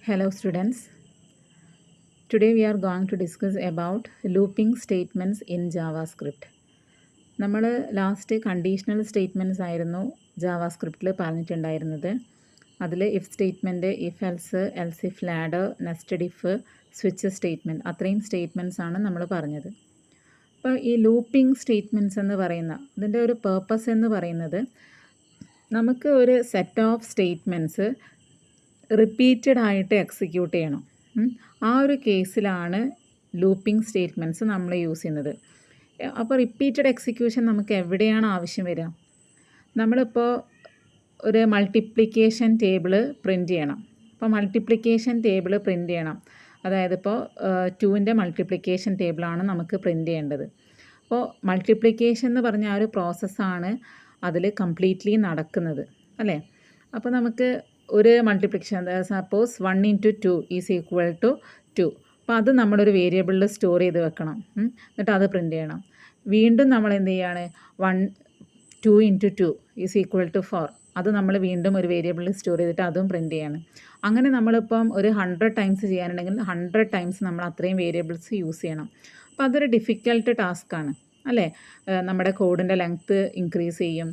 Hello students. Today we are going to discuss about looping statements in JavaScript. നമ്മൾ last conditional statements ആയിരുന്നു ജാവാസ്ക്രിപ്റ്റിൽ പറഞ്ഞിട്ടുണ്ടായിരുന്നത്. അതിൽ if statement, if else, else if ladder, nested if, switch statement, അത്രയും statements ആണ് നമ്മൾ പറഞ്ഞത്. അപ്പോൾ ഈ ലൂപ്പിംഗ് സ്റ്റേറ്റ്മെൻറ്റ്സ് എന്ന് പറയുന്ന ഇതിൻ്റെ ഒരു പേർപ്പസ് എന്ന് പറയുന്നത് നമുക്ക് ഒരു സെറ്റ് ഓഫ് സ്റ്റേറ്റ്മെൻറ്റ്സ് റിപ്പീറ്റഡ് ആയിട്ട് എക്സിക്യൂട്ട് ചെയ്യണം. ആ ഒരു കേസിലാണ് ലൂപ്പിംഗ് സ്റ്റേറ്റ്മെൻറ്റ്സ് നമ്മൾ യൂസ് ചെയ്യുന്നത്. അപ്പോൾ റിപ്പീറ്റഡ് എക്സിക്യൂഷൻ നമുക്ക് എവിടെയാണ് ആവശ്യം വരിക? നമ്മളിപ്പോൾ ഒരു മൾട്ടിപ്ലിക്കേഷൻ ടേബിൾ പ്രിൻറ്റ് ചെയ്യണം. അപ്പോൾ മൾട്ടിപ്ലിക്കേഷൻ ടേബിൾ പ്രിൻറ്റ് ചെയ്യണം. അതായത് ഇപ്പോൾ 2ൻ്റെ മൾട്ടിപ്ലിക്കേഷൻ ടേബിളാണ് നമുക്ക് പ്രിൻറ്റ് ചെയ്യേണ്ടത്. അപ്പോൾ മൾട്ടിപ്ലിക്കേഷൻ എന്ന് പറഞ്ഞ ആ ഒരു പ്രോസസ്സാണ് അതിൽ കംപ്ലീറ്റ്ലി നടക്കുന്നത്, അല്ലേ? അപ്പോൾ നമുക്ക് ഒരു multiplication, suppose 1 into 2 is equal to 2. അപ്പോൾ അത് നമ്മളൊരു വേരിയബിളിൽ സ്റ്റോർ ചെയ്ത് വെക്കണം. എന്നിട്ട് അത് പ്രിൻറ്റ് ചെയ്യണം. വീണ്ടും നമ്മൾ എന്ത് ചെയ്യാണ്, 2 into 2 ഈസ് ഈക്വൽ ടു 4. അത് നമ്മൾ വീണ്ടും ഒരു വേരിയബിളിൽ സ്റ്റോർ ചെയ്തിട്ട് അതും പ്രിൻറ്റ് ചെയ്യണം. അങ്ങനെ നമ്മളിപ്പം ഒരു 100 ടൈംസ് ചെയ്യാനുണ്ടെങ്കിൽ 100 ടൈംസ് നമ്മൾ അത്രയും വേരിയബിൾസ് യൂസ് ചെയ്യണം. അപ്പോൾ അതൊരു ഡിഫിക്കൽട്ട് ടാസ്ക്കാണ്, അല്ലേ? നമ്മുടെ കോഡിൻ്റെ ലെങ്ത്ത് ഇൻക്രീസ് ചെയ്യും.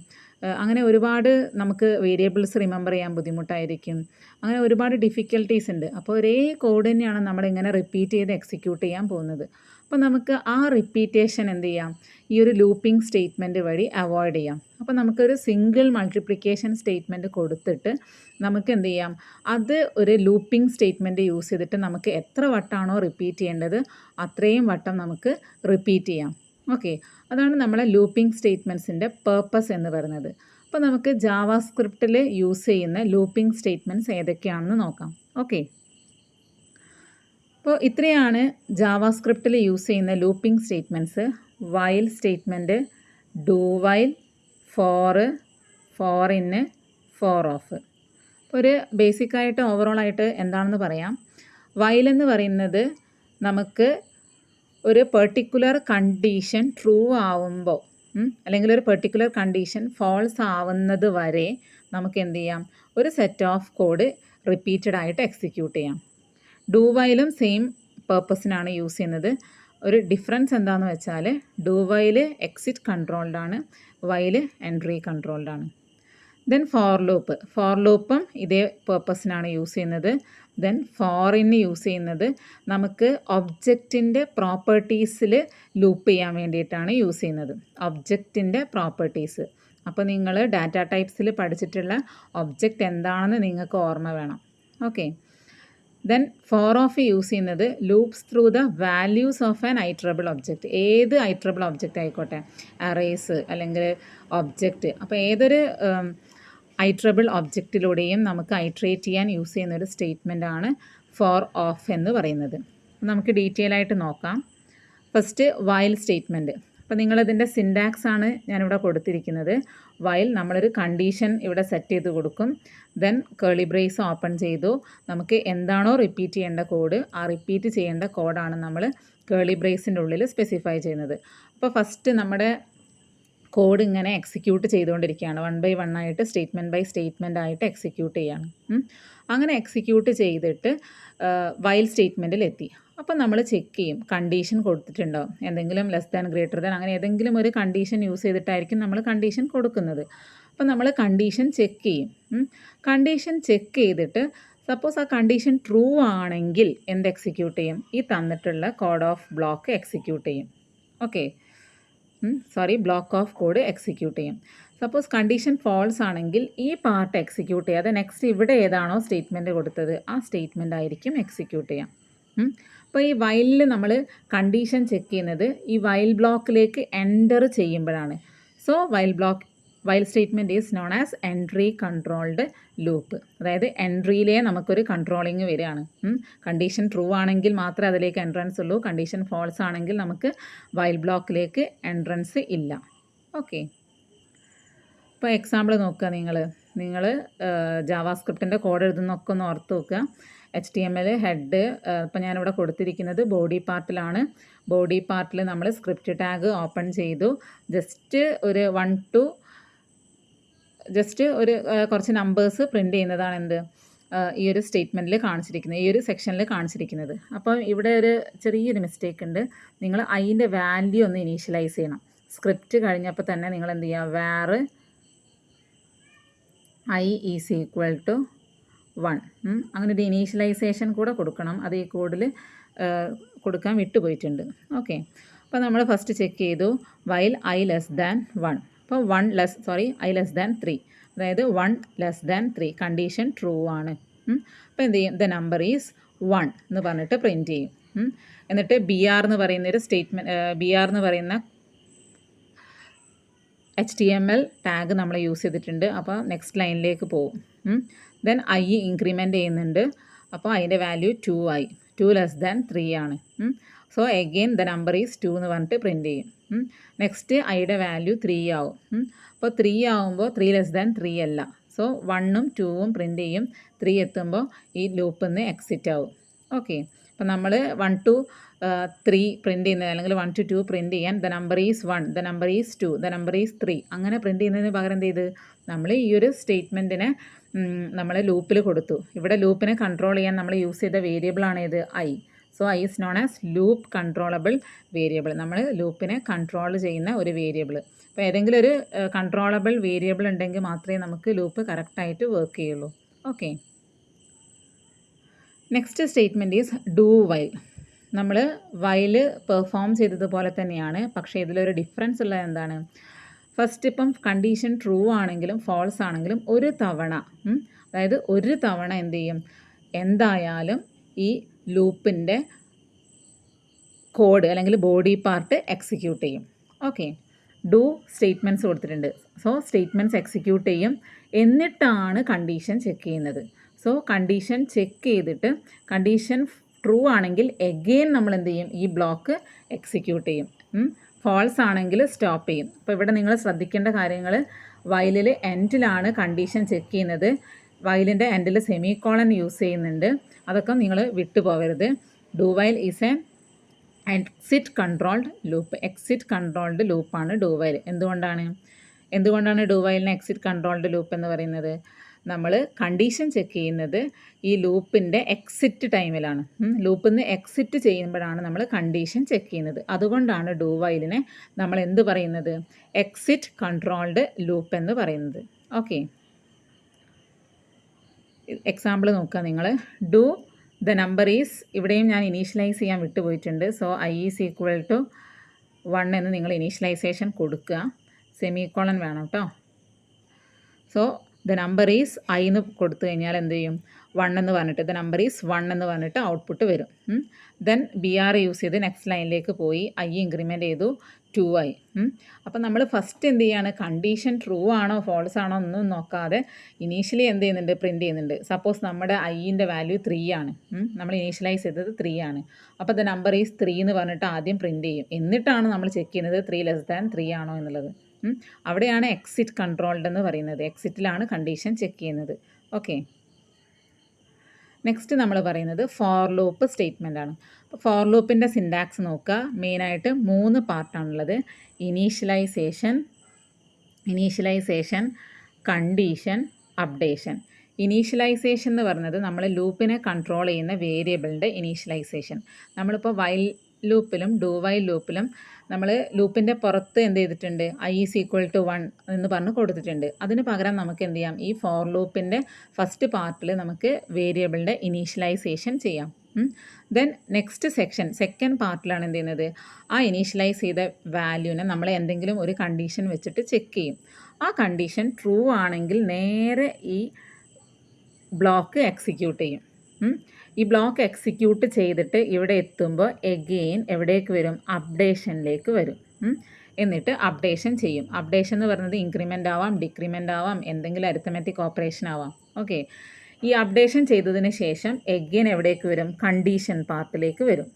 അങ്ങനെ ഒരുപാട് നമുക്ക് വേരിയബിൾസ് റിമെമ്പർ ചെയ്യാൻ ബുദ്ധിമുട്ടായിരിക്കും. അങ്ങനെ ഒരുപാട് ഡിഫിക്കൽട്ടീസ് ഉണ്ട്. അപ്പോൾ ഒരേ കോഡ് തന്നെയാണ് നമ്മളിങ്ങനെ റിപ്പീറ്റ് ചെയ്ത് എക്സിക്യൂട്ട് ചെയ്യാൻ പോകുന്നത്. അപ്പോൾ നമുക്ക് ആ റിപ്പീറ്റേഷൻ എന്ത് ചെയ്യാം, ഈ ഒരു ലൂപ്പിംഗ് സ്റ്റേറ്റ്മെൻറ്റ് വഴി അവോയ്ഡ് ചെയ്യാം. അപ്പോൾ നമുക്കൊരു സിംഗിൾ മൾട്ടിപ്ലിക്കേഷൻ സ്റ്റേറ്റ്മെൻറ്റ് കൊടുത്തിട്ട് നമുക്ക് എന്ത് ചെയ്യാം, അത് ഒരു ലൂപ്പിംഗ് സ്റ്റേറ്റ്മെൻറ്റ് യൂസ് ചെയ്തിട്ട് നമുക്ക് എത്ര വട്ടമാണോ റിപ്പീറ്റ് ചെയ്യേണ്ടത് അത്രയും വട്ടം നമുക്ക് റിപ്പീറ്റ് ചെയ്യാം. ഓക്കെ, അതാണ് നമ്മളെ ലൂപ്പിംഗ് സ്റ്റേറ്റ്മെൻറ്റ്സിൻ്റെ പേർപ്പസ് എന്ന് പറയുന്നത്. അപ്പോൾ നമുക്ക് ജാവാസ്ക്രിപ്റ്റിൽ യൂസ് ചെയ്യുന്ന ലൂപ്പിംഗ് സ്റ്റേറ്റ്മെൻറ്റ്സ് ഏതൊക്കെയാണെന്ന് നോക്കാം. ഓക്കെ, അപ്പോൾ ഇത്രയാണ് ജാവാസ്ക്രിപ്റ്റിൽ യൂസ് ചെയ്യുന്ന looping statements. While statement, do while, for in, for of. ഒരു ബേസിക്കായിട്ട് ഓവറോളായിട്ട് എന്താണെന്ന് പറയാം. വൈൽ എന്ന് പറയുന്നത് നമുക്ക് ഒരു പെർട്ടിക്കുലർ കണ്ടീഷൻ ട്രൂ ആവുമ്പോൾ അല്ലെങ്കിൽ ഒരു പെർട്ടിക്കുലർ കണ്ടീഷൻ ഫോൾസ് ആവുന്നത് വരെ നമുക്ക് എന്ത് ചെയ്യാം, ഒരു സെറ്റ് ഓഫ് കോഡ് റിപ്പീറ്റഡ് ആയിട്ട് എക്സിക്യൂട്ട് ചെയ്യാം. ഡു വൈലും സെയിം പേർപ്പസിനാണ് യൂസ് ചെയ്യുന്നത്. ഒരു ഡിഫറൻസ് എന്താണെന്ന് വെച്ചാൽ ഡു വൈൽ എക്സിറ്റ് കൺട്രോൾഡ് ആണ്, വൈൽ എൻട്രി കൺട്രോൾഡ് ആണ്. ദെൻ ഫോർ ലൂപ്പും ഇതേ പേർപ്പസിനാണ് യൂസ് ചെയ്യുന്നത്. ദെൻ ഫോറിന് യൂസ് ചെയ്യുന്നത് നമുക്ക് ഒബ്ജക്റ്റിൻ്റെ പ്രോപ്പർട്ടീസിൽ ലൂപ്പ് ചെയ്യാൻ വേണ്ടിയിട്ടാണ് യൂസ് ചെയ്യുന്നത്. ഒബ്ജക്റ്റിൻ്റെ പ്രോപ്പർട്ടീസ്, അപ്പോൾ നിങ്ങൾ ഡാറ്റ ടൈപ്സിൽ പഠിച്ചിട്ടുള്ള ഒബ്ജക്റ്റ് എന്താണെന്ന് നിങ്ങൾക്ക് ഓർമ്മ വേണം. Okay, then for of use ചെയ്യുന്നത് loops through the values of an iterable object. ഏത് ഐട്രബിൾ ഒബ്ജക്റ്റ് ആയിക്കോട്ടെ, അറേസ് അല്ലെങ്കിൽ ഒബ്ജക്റ്റ്, അപ്പോൾ ഏതൊരു ഐട്രബിൾ ഒബ്ജക്റ്റിലൂടെയും നമുക്ക് ഐട്രേറ്റ് ചെയ്യാൻ യൂസ് ചെയ്യുന്ന ഒരു സ്റ്റേറ്റ്മെൻ്റ് ആണ് ഫോർ ഓഫ് എന്ന് പറയുന്നത്. നമുക്ക് ഡീറ്റെയിൽ ആയിട്ട് നോക്കാം. First while statement. അപ്പോൾ നിങ്ങളിതിൻ്റെ സിൻടാക്സ് ആണ് ഞാനിവിടെ കൊടുത്തിരിക്കുന്നത്. വൈൽ നമ്മളൊരു കണ്ടീഷൻ ഇവിടെ സെറ്റ് ചെയ്ത് കൊടുക്കും. ദെൻ കേളി ബ്രേസ് ഓപ്പൺ ചെയ്തു. നമുക്ക് എന്താണോ റിപ്പീറ്റ് ചെയ്യേണ്ട കോഡ്, ആ റിപ്പീറ്റ് ചെയ്യേണ്ട കോഡാണ് നമ്മൾ കേളി ബ്രേസിൻ്റെ ഉള്ളിൽ സ്പെസിഫൈ ചെയ്യുന്നത്. അപ്പോൾ ഫസ്റ്റ് നമ്മുടെ കോഡ് ഇങ്ങനെ എക്സിക്യൂട്ട് ചെയ്തുകൊണ്ടിരിക്കുകയാണ്. 1 by 1 ആയിട്ട്, സ്റ്റേറ്റ്മെൻറ്റ് ബൈ സ്റ്റേറ്റ്മെൻ്റ് ആയിട്ട് എക്സിക്യൂട്ട് ചെയ്യാണ്. അങ്ങനെ എക്സിക്യൂട്ട് ചെയ്തിട്ട് വൈൽ സ്റ്റേറ്റ്മെൻറ്റിലെത്തി. അപ്പോൾ നമ്മൾ ചെക്ക് ചെയ്യും കണ്ടീഷൻ കൊടുത്തിട്ടുണ്ടോ, എന്തെങ്കിലും ലെസ് ദാൻ ഗ്രേറ്റർ ദാൻ അങ്ങനെ ഏതെങ്കിലും ഒരു കണ്ടീഷൻ യൂസ് ചെയ്തിട്ടായിരിക്കും നമ്മൾ കണ്ടീഷൻ കൊടുക്കുന്നത്. അപ്പോൾ നമ്മൾ കണ്ടീഷൻ ചെക്ക് ചെയ്യും. കണ്ടീഷൻ ചെക്ക് ചെയ്തിട്ട് സപ്പോസ് ആ കണ്ടീഷൻ ട്രൂ ആണെങ്കിൽ എന്ത് എക്സിക്യൂട്ട് ചെയ്യും, ഈ തന്നിട്ടുള്ള കോഡ് ഓഫ് ബ്ലോക്ക് എക്സിക്യൂട്ട് ചെയ്യും. Okay, block of code execute ചെയ്യും. സപ്പോസ് കണ്ടീഷൻ ഫോൾസ് ആണെങ്കിൽ ഈ പാർട്ട് എക്സിക്യൂട്ട് ചെയ്യാതെ നെക്സ്റ്റ് ഇവിടെ ഏതാണോ സ്റ്റേറ്റ്മെൻറ്റ് കൊടുത്തത് ആ സ്റ്റേറ്റ്മെൻ്റ് ആയിരിക്കും എക്സിക്യൂട്ട് ചെയ്യാം. അപ്പോൾ ഈ വൈലിൽ നമ്മൾ കണ്ടീഷൻ ചെക്ക് ചെയ്യുന്നത് ഈ വൈൽ ബ്ലോക്കിലേക്ക് എൻ്റർ ചെയ്യുമ്പോഴാണ്. So while statement is known as entry controlled loop. അതായത് എൻട്രിയിലേ നമുക്കൊരു കൺട്രോളിങ് വരികയാണ്. കണ്ടീഷൻ ട്രൂ ആണെങ്കിൽ മാത്രമേ അതിലേക്ക് എൻട്രൻസ് ഉള്ളൂ. കണ്ടീഷൻ ഫോൾസ് ആണെങ്കിൽ നമുക്ക് വൈൽ ബ്ലോക്കിലേക്ക് എൻട്രൻസ് ഇല്ല. ഓക്കെ, ഇപ്പോൾ എക്സാമ്പിൾ നോക്കുക. നിങ്ങൾ ജാവാസ്ക്രിപ്റ്റിൻ്റെ കോഡ് എഴുതുന്നൊക്കെ ഒന്ന് ഓർത്ത് നോക്കുക. HTML ഹെഡ്, ഇപ്പോൾ ഞാനിവിടെ കൊടുത്തിരിക്കുന്നത് ബോഡി പാർട്ടിലാണ്. ബോഡി പാർട്ടിൽ നമ്മൾ സ്ക്രിപ്റ്റ് ടാഗ് ഓപ്പൺ ചെയ്തു. ജസ്റ്റ് ഒരു കുറച്ച് നമ്പേഴ്സ് പ്രിൻറ്റ് ചെയ്യുന്നതാണ് എന്ത് ഈ ഒരു സ്റ്റേറ്റ്മെൻറ്റിൽ കാണിച്ചിരിക്കുന്നത്, ഈ ഒരു സെക്ഷനിൽ കാണിച്ചിരിക്കുന്നത്. അപ്പം ഇവിടെ ഒരു ചെറിയൊരു മിസ്റ്റേക്ക് ഉണ്ട്. നിങ്ങൾ ഐൻ്റെ വാല്യൂ ഒന്ന് ഇനീഷ്യലൈസ് ചെയ്യണം. സ്ക്രിപ്റ്റ് കഴിഞ്ഞപ്പോൾ തന്നെ നിങ്ങൾ എന്ത് ചെയ്യുക, where I is equal to 1. അങ്ങനെ ഒരു ഇനീഷ്യലൈസേഷൻ കൂടെ കൊടുക്കണം. അത് ഈ കോഡിൽ കൊടുക്കാൻ വിട്ടുപോയിട്ടുണ്ട്. ഓക്കെ, അപ്പോൾ നമ്മൾ ഫസ്റ്റ് ചെക്ക് ചെയ്തു വൈൽ ഐ ലെസ് ദാൻ 1. അപ്പോൾ ഐ ലെസ് ദാൻ 3, അതായത് 1 ലെസ് ദാൻ 3 കണ്ടീഷൻ ട്രൂ ആണ്. അപ്പോൾ എന്ത് ചെയ്യും, ദ നമ്പർ ഈസ് 1 എന്ന് പറഞ്ഞിട്ട് പ്രിൻറ്റ് ചെയ്യും. എന്നിട്ട് ബി ആർ എന്ന് പറയുന്ന ഒരു സ്റ്റേറ്റ്മെൻറ്റ്, ബി ആർ എന്ന് പറയുന്ന HTML ടാഗ് നമ്മൾ യൂസ് ചെയ്തിട്ടുണ്ട്. അപ്പോൾ നെക്സ്റ്റ് ലൈനിലേക്ക് പോകും. ദെൻ ഐ ഇൻക്രിമെൻറ്റ് ചെയ്യുന്നുണ്ട്. അപ്പോൾ അതിൻ്റെ വാല്യൂ 2 ആയി. 2 ലെസ് ദാൻ 3 ആണ്. So again the number is 2 എന്ന് പറഞ്ഞിട്ട് പ്രിൻറ്റ് ചെയ്യും. നെക്സ്റ്റ് ഐയുടെ വാല്യൂ 3 ആവും. അപ്പോൾ 3 ആവുമ്പോൾ 3 ലെസ് ദാൻ 3 അല്ല. സോ 1ഉം 2ഉം പ്രിൻറ്റ് ചെയ്യും. 3 എത്തുമ്പോൾ ഈ ലൂപ്പിൽ നിന്ന് എക്സിറ്റ് ആവും. ഓക്കെ, അപ്പോൾ നമ്മൾ 1 to 3 പ്രിൻറ്റ് ചെയ്യുന്നത്, അല്ലെങ്കിൽ 1 to 2 പ്രിൻറ്റ് ചെയ്യാൻ the number is 1, the number is 2, the number is 3 അങ്ങനെ പ്രിൻറ്റ് ചെയ്യുന്നതിന് പകരം എന്ത് ചെയ്ത് നമ്മൾ ഈ ഒരു സ്റ്റേറ്റ്മെൻറ്റിനെ നമ്മൾ ലൂപ്പിൽ കൊടുത്തു. ഇവിടെ ലൂപ്പിനെ കൺട്രോൾ ചെയ്യാൻ നമ്മൾ യൂസ് ചെയ്ത വേരിയബിളാണ് ഇത് I. So I is known as loop controllable variable. നമ്മൾ ലൂപ്പിനെ കൺട്രോൾ ചെയ്യുന്ന ഒരു വേരിയബിൾ. അപ്പോൾ ഏതെങ്കിലും ഒരു കൺട്രോളബിൾ വേരിയബിൾ ഉണ്ടെങ്കിൽ മാത്രമേ നമുക്ക് ലൂപ്പ് കറക്റ്റായിട്ട് വർക്ക് ചെയ്യുള്ളൂ. Okay, next statement is do while. നമ്മൾ വൈൽ പെർഫോം ചെയ്തതുപോലെ തന്നെയാണ്, പക്ഷേ ഇതിലൊരു ഡിഫറൻസ് ഉള്ളത് എന്താണ്? ഫസ്റ്റ് ഇപ്പം കണ്ടീഷൻ ട്രൂ ആണെങ്കിലും ഫോൾസ് ആണെങ്കിലും ഒരു തവണ, അതായത് ഒരു തവണ എന്ത് ചെയ്യും, എന്തായാലും ഈ ലൂപ്പിൻ്റെ കോഡ് അല്ലെങ്കിൽ ബോഡി പാർട്ട് എക്സിക്യൂട്ട് ചെയ്യും. ഓക്കെ, ഡു സ്റ്റേറ്റ്മെൻറ്റ്സ് കൊടുത്തിട്ടുണ്ട്. സോ സ്റ്റേറ്റ്മെൻറ്റ്സ് എക്സിക്യൂട്ട് ചെയ്യും, എന്നിട്ടാണ് കണ്ടീഷൻ ചെക്ക് ചെയ്യുന്നത്. സോ കണ്ടീഷൻ ചെക്ക് ചെയ്തിട്ട് കണ്ടീഷൻ ട്രൂ ആണെങ്കിൽ എഗെയിൻ നമ്മൾ എന്ത് ചെയ്യും, ഈ ബ്ലോക്ക് എക്സിക്യൂട്ട് ചെയ്യും. ഫോൾസ് ആണെങ്കിൽ സ്റ്റോപ്പ് ചെയ്യും. അപ്പോൾ ഇവിടെ നിങ്ങൾ ശ്രദ്ധിക്കേണ്ട കാര്യങ്ങൾ, വൈലിൽ എൻഡിലാണ് കണ്ടീഷൻ ചെക്ക് ചെയ്യുന്നത്. വൈലിൻ്റെ എൻഡിൽ സെമിക്കോളൻ യൂസ് ചെയ്യുന്നുണ്ട്. അതൊക്കെ നിങ്ങൾ വിട്ടുപോകരുത്. Do while is a exit controlled loop. Exit controlled ലൂപ്പാണ് ഡു വൈൽ. എന്തുകൊണ്ടാണ് ഡു വൈലിന് എക്സിറ്റ് കൺട്രോൾഡ് ലൂപ്പ് എന്ന് പറയുന്നത്? നമ്മൾ കണ്ടീഷൻ ചെക്ക് ചെയ്യുന്നത് ഈ ലൂപ്പിൻ്റെ എക്സിറ്റ് ടൈമിലാണ്. ലൂപ്പിൽ നിന്ന് എക്സിറ്റ് ചെയ്യുമ്പോഴാണ് നമ്മൾ കണ്ടീഷൻ ചെക്ക് ചെയ്യുന്നത്. അതുകൊണ്ടാണ് ഡു വൈലിനെ നമ്മൾ എന്ത് പറയുന്നത്, എക്സിറ്റ് കൺട്രോൾഡ് ലൂപ്പ് എന്ന് പറയുന്നത്. ഓക്കെ, എക്സാമ്പിൾ നോക്കുക നിങ്ങൾ. ഡു ദ നമ്പർ ഈസ്, ഇവിടെയും ഞാൻ ഇനീഷ്യലൈസ് ചെയ്യാൻ വിട്ടുപോയിട്ടുണ്ട്. So I is equal to 1 എന്ന് നിങ്ങൾ ഇനീഷ്യലൈസേഷൻ കൊടുക്കുക. സെമിക്കോളൻ വേണം കേട്ടോ. So the number is I എന്ന് കൊടുത്തു കഴിഞ്ഞാൽ എന്ത് ചെയ്യും, 1 എന്ന് പറഞ്ഞിട്ട് ദ നമ്പർ ഈസ് 1 എന്ന് പറഞ്ഞിട്ട് ഔട്ട്പുട്ട് വരും. ദെൻ ബി ആർ യൂസ് ചെയ്ത് നെക്സ്റ്റ് ലൈനിലേക്ക് പോയി ഐ ഇൻക്രിമെൻറ്റ് ചെയ്തു 2 ആയി. അപ്പം നമ്മൾ ഫസ്റ്റ് എന്ത് ചെയ്യാണ്, കണ്ടീഷൻ ട്രൂ ആണോ ഫോൾസ് ആണോ ഒന്നും നോക്കാതെ ഇനീഷ്യലി എന്ത് ചെയ്യുന്നുണ്ട്, പ്രിൻറ്റ് ചെയ്യുന്നുണ്ട്. സപ്പോസ് നമ്മുടെ ഐൻ്റെ വാല്യൂ 3 ആണ്, നമ്മൾ ഇനീഷ്യലൈസ് ചെയ്തത് 3 ആണ്. അപ്പോൾ ദ നമ്പർ ഈസ് 3 എന്ന് പറഞ്ഞിട്ട് ആദ്യം പ്രിൻറ്റ് ചെയ്യും. എന്നിട്ടാണ് നമ്മൾ ചെക്ക് ചെയ്യുന്നത് 3 ലെസ് ദാൻ 3 ആണോ എന്നുള്ളത്. അവിടെയാണ് എക്സിറ്റ് കൺട്രോൾഡ് എന്ന് പറയുന്നത്. എക്സിറ്റിലാണ് കണ്ടീഷൻ ചെക്ക് ചെയ്യുന്നത്. ഓക്കെ, നെക്സ്റ്റ് നമ്മൾ പറയുന്നത് ഫോർ ലൂപ്പ് സ്റ്റേറ്റ്മെൻ്റ് ആണ്. അപ്പോൾ ഫോർ ലൂപ്പിൻ്റെ സിൻടാക്സ് നോക്കുക. മെയിനായിട്ട് 3 പാർട്ടാണുള്ളത്. Initialisation, condition, updation. ഇനീഷ്യലൈസേഷൻ എന്ന് പറയുന്നത് നമ്മൾ ലൂപ്പിനെ കൺട്രോൾ ചെയ്യുന്ന വേരിയബിളിൻ്റെ ഇനീഷ്യലൈസേഷൻ. നമ്മളിപ്പോൾ വൈൽ ലൂപ്പിലും ഡു വൈൽ ലൂപ്പിലും നമ്മൾ ലൂപ്പിൻ്റെ പുറത്ത് എന്ത് ചെയ്തിട്ടുണ്ട്, ഐ ഈസ് ഈക്വൽ ടു 1 എന്ന് പറഞ്ഞ് കൊടുത്തിട്ടുണ്ട്. അതിന് പകരം നമുക്ക് എന്ത് ചെയ്യാം, ഈ ഫോർ ലൂപ്പിൻ്റെ ഫസ്റ്റ് പാർട്ടിൽ നമുക്ക് വേരിയബിളിൻ്റെ ഇനീഷ്യലൈസേഷൻ ചെയ്യാം. ദെൻ നെക്സ്റ്റ് സെക്ഷൻ, സെക്കൻഡ് പാർട്ടിലാണ് എന്ത് ചെയ്യുന്നത്, ആ ഇനീഷ്യലൈസ് ചെയ്ത വാല്യൂവിനെ നമ്മൾ എന്തെങ്കിലും ഒരു കണ്ടീഷൻ വെച്ചിട്ട് ചെക്ക് ചെയ്യും. ആ കണ്ടീഷൻ ട്രൂ ആണെങ്കിൽ നേരെ ഈ ബ്ലോക്ക് എക്സിക്യൂട്ട് ചെയ്യും. ഈ ബ്ലോക്ക് എക്സിക്യൂട്ട് ചെയ്തിട്ട് ഇവിടെ എത്തുമ്പോൾ എഗെയിൻ എവിടേക്ക് വരും, അപ്ഡേഷനിലേക്ക് വരും. എന്നിട്ട് അപ്ഡേഷൻ ചെയ്യും. അപ്ഡേഷൻ എന്ന് പറയുന്നത് ഇൻക്രിമെൻ്റ് ആവാം, ഡിക്രിമെൻ്റ് ആവാം, എന്തെങ്കിലും അരിത്തമെറ്റിക് ഓപ്പറേഷൻ ആവാം. ഓക്കെ, ഈ അപ്ഡേഷൻ ചെയ്തതിന് ശേഷം എഗെയിൻ എവിടേക്ക് വരും, കണ്ടീഷൻ പാർട്ടിലേക്ക് വരും.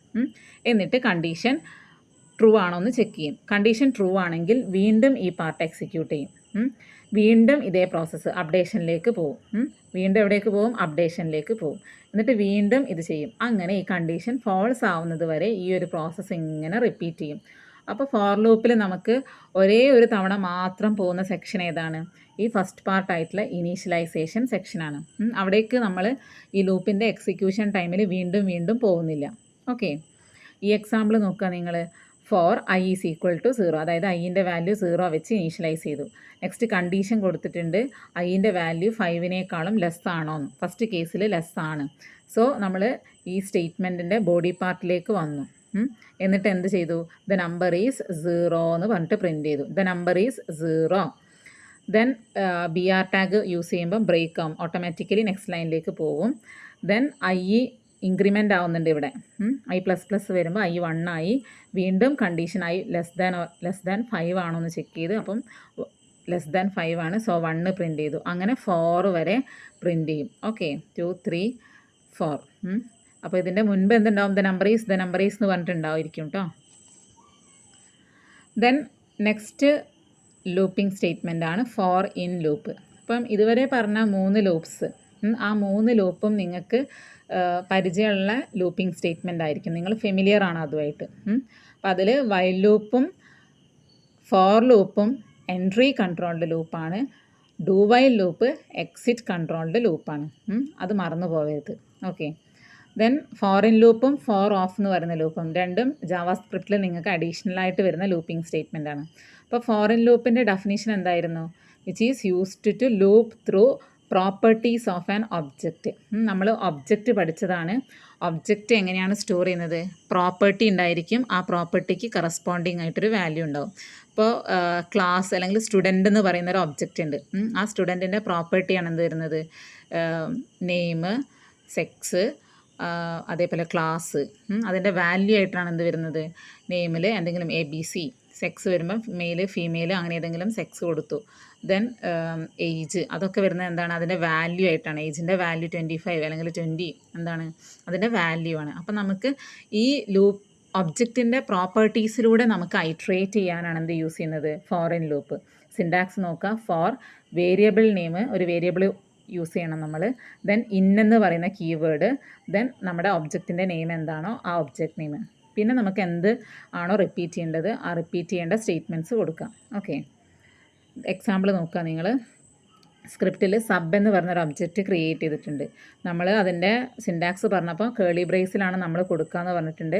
എന്നിട്ട് കണ്ടീഷൻ ട്രൂ ആണോ എന്ന് ചെക്ക് ചെയ്യും. കണ്ടീഷൻ ട്രൂ ആണെങ്കിൽ വീണ്ടും ഈ പാർട്ട് എക്സിക്യൂട്ട് ചെയ്യും. വീണ്ടും ഇതേ പ്രോസസ്സ് അപ്ഡേഷനിലേക്ക് പോകും. വീണ്ടും എവിടേക്ക് പോകും, അപ്ഡേഷനിലേക്ക് പോകും. എന്നിട്ട് വീണ്ടും ഇത് ചെയ്യും. അങ്ങനെ ഈ കണ്ടീഷൻ ഫോൾസ് ആവുന്നത് വരെ ഈ ഒരു പ്രോസസ്സ് ഇങ്ങനെ റിപ്പീറ്റ് ചെയ്യും. അപ്പോൾ ഫോർ ലൂപ്പിൽ നമുക്ക് ഒരേ ഒരു തവണ മാത്രം പോകുന്ന സെക്ഷൻ ഏതാണ്? ഈ ഫസ്റ്റ് പാർട്ടായിട്ടുള്ള ഇനീഷ്യലൈസേഷൻ സെക്ഷനാണ്. അവിടേക്ക് നമ്മൾ ഈ ലൂപ്പിൻ്റെ എക്സിക്യൂഷൻ ടൈമിൽ വീണ്ടും വീണ്ടും പോകുന്നില്ല. ഓക്കെ, ഈ എക്സാമ്പിൾ നോക്കുക നിങ്ങൾ. For I is equal to 0, അതായത് ഐൻ്റെ വാല്യൂ 0 വെച്ച് ഇനീഷ്യലൈസ് ചെയ്തു. നെക്സ്റ്റ് കണ്ടീഷൻ കൊടുത്തിട്ടുണ്ട്, ഐൻ്റെ വാല്യൂ 5നേക്കാളും ലെസ് ആണോ എന്ന്. ഫസ്റ്റ് കേസിൽ ലെസ് ആണ്. സോ നമ്മൾ ഈ സ്റ്റേറ്റ്മെൻറ്റിൻ്റെ ബോഡി പാർട്ടിലേക്ക് വന്നു. എന്നിട്ട് എന്ത് ചെയ്തു? ദ നമ്പർ ഈസ് 0 എന്ന് പറഞ്ഞിട്ട് പ്രിൻറ്റ് ചെയ്തു. The number is 0. Then B R tag use ചെയ്യുമ്പം ബ്രേക്ക് ആവും, ഓട്ടോമാറ്റിക്കലി നെക്സ്റ്റ് ലൈനിലേക്ക് പോകും. ദെൻ ഐ ഇൻക്രിമെൻ്റ് ആവുന്നുണ്ട് ഇവിടെ. ഐ പ്ലസ് പ്ലസ് വരുമ്പോൾ ഐ 1 ആയി. വീണ്ടും കണ്ടീഷൻ ഐ ലെസ് ദാൻ 5 ആണോ എന്ന് ചെക്ക് ചെയ്ത്, അപ്പം ലെസ് ദാൻ 5 ആണ്. സോ 1 പ്രിൻറ്റ് ചെയ്തു. അങ്ങനെ 4 വരെ പ്രിൻറ്റ് ചെയ്യും. ഓക്കെ, 2 3 4. അപ്പോൾ ഇതിൻ്റെ മുൻപ് എന്തുണ്ടാവും? ദ നമ്പർ ഈസ് എന്ന് പറഞ്ഞിട്ടുണ്ടാവുമായിരിക്കും കേട്ടോ. ദെൻ നെക്സ്റ്റ് ലൂപ്പിംഗ് സ്റ്റേറ്റ്മെൻ്റ് ആണ് ഫോർ ഇൻ ലൂപ്പ്. അപ്പം ഇതുവരെ പറഞ്ഞ 3 ലൂപ്സ്, ആ 3 ലൂപ്പും നിങ്ങൾക്ക് പരിചയമുള്ള ലൂപ്പിംഗ് സ്റ്റേറ്റ്മെൻ്റ് ആയിരിക്കും. നിങ്ങൾ ഫെമിലിയർ ആണ് അതുമായിട്ട്. അപ്പോൾ അതിൽ വൈൽ ലൂപ്പും ഫോർ ലൂപ്പും എൻട്രി കൺട്രോൾഡ് ലൂപ്പാണ്. Do while loop exit controlled ലൂപ്പാണ്. അത് മറന്നു പോകരുത്. ഓക്കെ, ദെൻ ഫോർ ഇൻ ലൂപ്പും ഫോർ ഓഫ് എന്ന് പറയുന്ന ലൂപ്പും രണ്ടും ജാവാസ്ക്രിപ്റ്റിൽ നിങ്ങൾക്ക് അഡീഷണൽ ആയിട്ട് വരുന്ന ലൂപ്പിംഗ് സ്റ്റേറ്റ്മെൻ്റ് ആണ്. അപ്പോൾ ഫോർ ഇൻ ലൂപ്പിൻ്റെ ഡെഫിനിഷൻ എന്തായിരുന്നു? Which is used to loop through properties of an object. നമ്മൾ ഒബ്ജക്റ്റ് പഠിച്ചതാണ്. ഒബ്ജക്റ്റ് എങ്ങനെയാണ് സ്റ്റോർ ചെയ്യുന്നത്? പ്രോപ്പർട്ടി ഉണ്ടായിരിക്കും, ആ പ്രോപ്പർട്ടിക്ക് കറസ്പോണ്ടിങ് ആയിട്ടൊരു വാല്യൂ ഉണ്ടാവും. ഇപ്പോൾ ക്ലാസ് അല്ലെങ്കിൽ സ്റ്റുഡൻ്റ് എന്ന് പറയുന്നൊരു ഒബ്ജക്റ്റ് ഉണ്ട്. ആ സ്റ്റുഡൻറ്റിൻ്റെ പ്രോപ്പർട്ടിയാണ് എന്ത് വരുന്നത്? നെയിം, സെക്സ്, അതേപോലെ ക്ലാസ്. അതിൻ്റെ വാല്യൂ ആയിട്ടാണ് എന്ത് വരുന്നത്? നെയിമിൽ എന്തെങ്കിലും ABC, സെക്സ് വരുമ്പോൾ മെയിൽ ഫീമെയിൽ അങ്ങനെ ഏതെങ്കിലും സെക്സ് കൊടുത്തു. ദെൻ ഏജ്, അതൊക്കെ വരുന്നത് എന്താണ്? അതിൻ്റെ വാല്യൂ ആയിട്ടാണ്. ഏജിൻ്റെ വാല്യൂ 25 അല്ലെങ്കിൽ 20 എന്താണ്? അതിൻ്റെ വാല്യൂ ആണ്. അപ്പം നമുക്ക് ഈ ലൂപ്പ് ഒബ്ജക്റ്റിൻ്റെ പ്രോപ്പർട്ടീസിലൂടെ നമുക്ക് ഐട്രേറ്റ് ചെയ്യാനാണ് എന്ത് യൂസ് ചെയ്യുന്നത്? For in loop. സിൻടാക്സ് നോക്കുക. ഫോർ വേരിയബിൾ നെയിം, ഒരു വേരിയബിൾ യൂസ് ചെയ്യണം നമ്മൾ. ദെൻ എന്ന് പറയുന്ന കീവേഡ്, ദെൻ നമ്മുടെ ഒബ്ജക്റ്റിൻ്റെ നെയിം എന്താണോ ആ ഒബ്ജക്റ്റ് നെയിം. പിന്നെ നമുക്ക് എന്ത് ആണോ റിപ്പീറ്റ് ചെയ്യേണ്ടത് ആ റിപ്പീറ്റ് ചെയ്യേണ്ട സ്റ്റേറ്റ്മെൻറ്റ്സ് കൊടുക്കാം. ഓക്കെ, എക്സാമ്പിൾ നോക്കുക നിങ്ങൾ. സ്ക്രിപ്റ്റിൽ സബ് എന്ന് പറഞ്ഞൊരു ഒബ്ജക്റ്റ് ക്രിയേറ്റ് ചെയ്തിട്ടുണ്ട്. നമ്മൾ അതിൻ്റെ സിൻടാക്സ് പറഞ്ഞപ്പോൾ കേളി ബ്രേസിലാണ് നമ്മൾ കൊടുക്കുക എന്ന് പറഞ്ഞിട്ടുണ്ട്.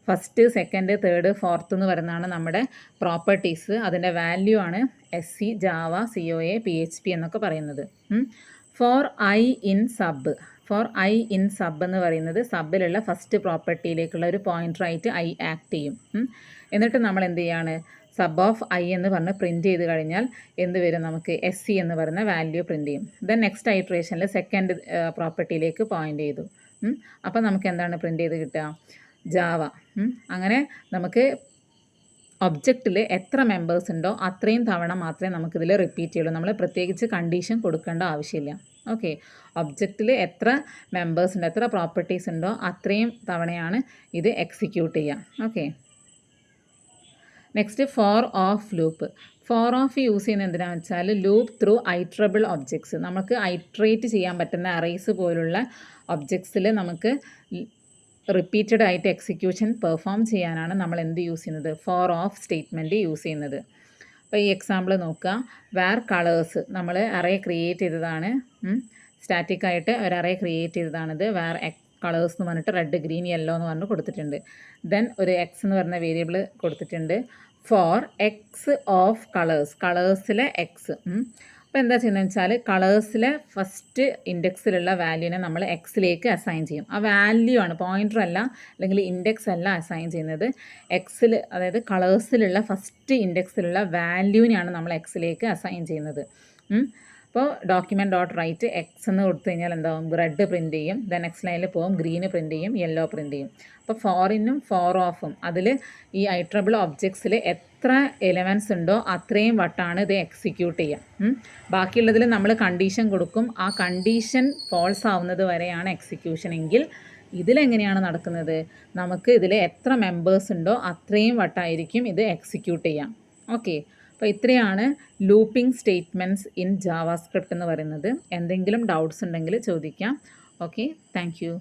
ഫസ്റ്റ്, സെക്കൻഡ്, തേർഡ്, ഫോർത്ത് എന്ന് പറയുന്നതാണ് നമ്മുടെ പ്രോപ്പർട്ടീസ്. അതിൻ്റെ വാല്യൂ ആണ് SC, ജാവ, COA, PHP എന്നൊക്കെ പറയുന്നത്. For I in sub. For I in sub എന്ന് പറയുന്നത് സബിലുള്ള ഫസ്റ്റ് പ്രോപ്പർട്ടിയിലേക്കുള്ള ഒരു പോയിൻ്ററായിട്ട് ഐ ആക്ട് ചെയ്യും. എന്നിട്ട് നമ്മൾ എന്ത് ചെയ്യാണ്? സബ് ഓഫ് ഐ എന്ന് പറഞ്ഞ് പ്രിൻറ്റ് ചെയ്ത് കഴിഞ്ഞാൽ എന്ത് വരും? നമുക്ക് SC എന്ന് പറയുന്ന വാല്യൂ പ്രിൻറ്റ് ചെയ്യും. ദെൻ നെക്സ്റ്റ് ഐട്രേഷനിൽ സെക്കൻഡ് പ്രോപ്പർട്ടിയിലേക്ക് പോയിൻ്റ് ചെയ്തു. അപ്പോൾ നമുക്ക് എന്താണ് പ്രിൻറ്റ് ചെയ്ത് കിട്ടുക? ജാവ. അങ്ങനെ നമുക്ക് ഒബ്ജക്റ്റിൽ എത്ര മെമ്പേഴ്സ് ഉണ്ടോ അത്രയും തവണ മാത്രമേ നമുക്കിതിൽ റിപ്പീറ്റ് ചെയ്യുള്ളൂ. നമ്മൾ പ്രത്യേകിച്ച് കണ്ടീഷൻ കൊടുക്കേണ്ട ആവശ്യമില്ല. ഓക്കെ, ഒബ്ജക്റ്റിൽ എത്ര മെമ്പേഴ്സ് ഉണ്ടോ, എത്ര പ്രോപ്പർട്ടീസ് ഉണ്ടോ അത്രയും തവണയാണ് ഇത് എക്സിക്യൂട്ട് ചെയ്യുക. Okay, next for of loop. For of use ചെയ്യുന്നത് എന്തിനാണെന്ന് വെച്ചാൽ ലൂപ്പ് ത്രൂ ഐട്രബിൾ ഒബ്ജക്ട്സ്. നമുക്ക് ഐട്രേറ്റ് ചെയ്യാൻ പറ്റുന്ന അറേസ് പോലുള്ള ഒബ്ജക്ട്സിൽ നമുക്ക് റിപ്പീറ്റഡ് ആയിട്ട് എക്സിക്യൂഷൻ പെർഫോം ചെയ്യാനാണ് നമ്മൾ എന്ത് യൂസ് ചെയ്യുന്നത്? ഫോർ ഓഫ് സ്റ്റേറ്റ്മെൻറ്റ് യൂസ് ചെയ്യുന്നത്. അപ്പോൾ ഈ എക്സാമ്പിൾ നോക്കുക. വേർ കളേഴ്സ്, നമ്മൾ അറേ ക്രിയേറ്റ് ചെയ്തതാണ്. സ്റ്റാറ്റിക് ആയിട്ട് ഒരു അറേ ക്രിയേറ്റ് ചെയ്തതാണിത്. വേർ കളേഴ്സ് എന്ന് പറഞ്ഞിട്ട് റെഡ്, ഗ്രീൻ, യെല്ലോ എന്ന് പറഞ്ഞ് കൊടുത്തിട്ടുണ്ട്. ദെൻ ഒരു X എന്ന് പറഞ്ഞ വേരിയബിൾ കൊടുത്തിട്ടുണ്ട്. ഫോർ X ഓഫ് കളേഴ്സ്, കളേഴ്സിലെ X. അപ്പോൾ എന്താ ചെയ്യുന്നത് വെച്ചാൽ കളേഴ്സിലെ ഫസ്റ്റ് ഇൻഡെക്സിലുള്ള വാല്യൂവിനെ നമ്മൾ Xലേക്ക് അസൈൻ ചെയ്യും. ആ വാല്യൂ ആണ്, പോയിൻ്റർ അല്ല അല്ലെങ്കിൽ ഇൻഡെക്സ് അല്ല അസൈൻ ചെയ്യുന്നത്. Xൽ, അതായത് കളേഴ്സിലുള്ള ഫസ്റ്റ് ഇൻഡെക്സിലുള്ള വാല്യൂവിനെയാണ് നമ്മൾ Xലേക്ക് അസൈൻ ചെയ്യുന്നത്. അപ്പോൾ ഡോക്യുമെൻറ്റ് ഡോട്ട് റൈറ്റ് X എന്ന് കൊടുത്തു കഴിഞ്ഞാൽ എന്താവും? റെഡ് പ്രിൻറ്റ് ചെയ്യും. ദെൻ നെക്സ്റ്റ് ലൈനിൽ പോകും, ഗ്രീന് പ്രിൻറ്റ് ചെയ്യും, യെല്ലോ പ്രിൻറ്റ് ചെയ്യും. അപ്പോൾ ഫോറിനും ഫോർ ഓഫും അതിൽ ഈ ഐട്രബിൾ ഒബ്ജക്ട്സിൽ എത്ര എലമെൻറ്റ്സ് ഉണ്ടോ അത്രയും വട്ടാണ് ഇത് എക്സിക്യൂട്ട് ചെയ്യുക. ബാക്കിയുള്ളതിൽ നമ്മൾ കണ്ടീഷൻ കൊടുക്കും. ആ കണ്ടീഷൻ ഫോൾസ് ആവുന്നത് വരെയാണ് എക്സിക്യൂഷൻ എങ്കിൽ ഇതിലെങ്ങനെയാണ് നടക്കുന്നത്? നമുക്ക് ഇതിൽ എത്ര മെമ്പേഴ്സ് ഉണ്ടോ അത്രയും വട്ടായിരിക്കും ഇത് എക്സിക്യൂട്ട് ചെയ്യാം. ഓക്കെ, അപ്പോൾ ഇത്രയാണ് ലൂപ്പിംഗ് സ്റ്റേറ്റ്മെൻറ്റ്സ് ഇൻ ജാവാസ്ക്രിപ്റ്റ് എന്ന് പറയുന്നത്. എന്തെങ്കിലും ഡൗട്ട്സ് ഉണ്ടെങ്കിൽ ചോദിക്കാം. Okay, thank you.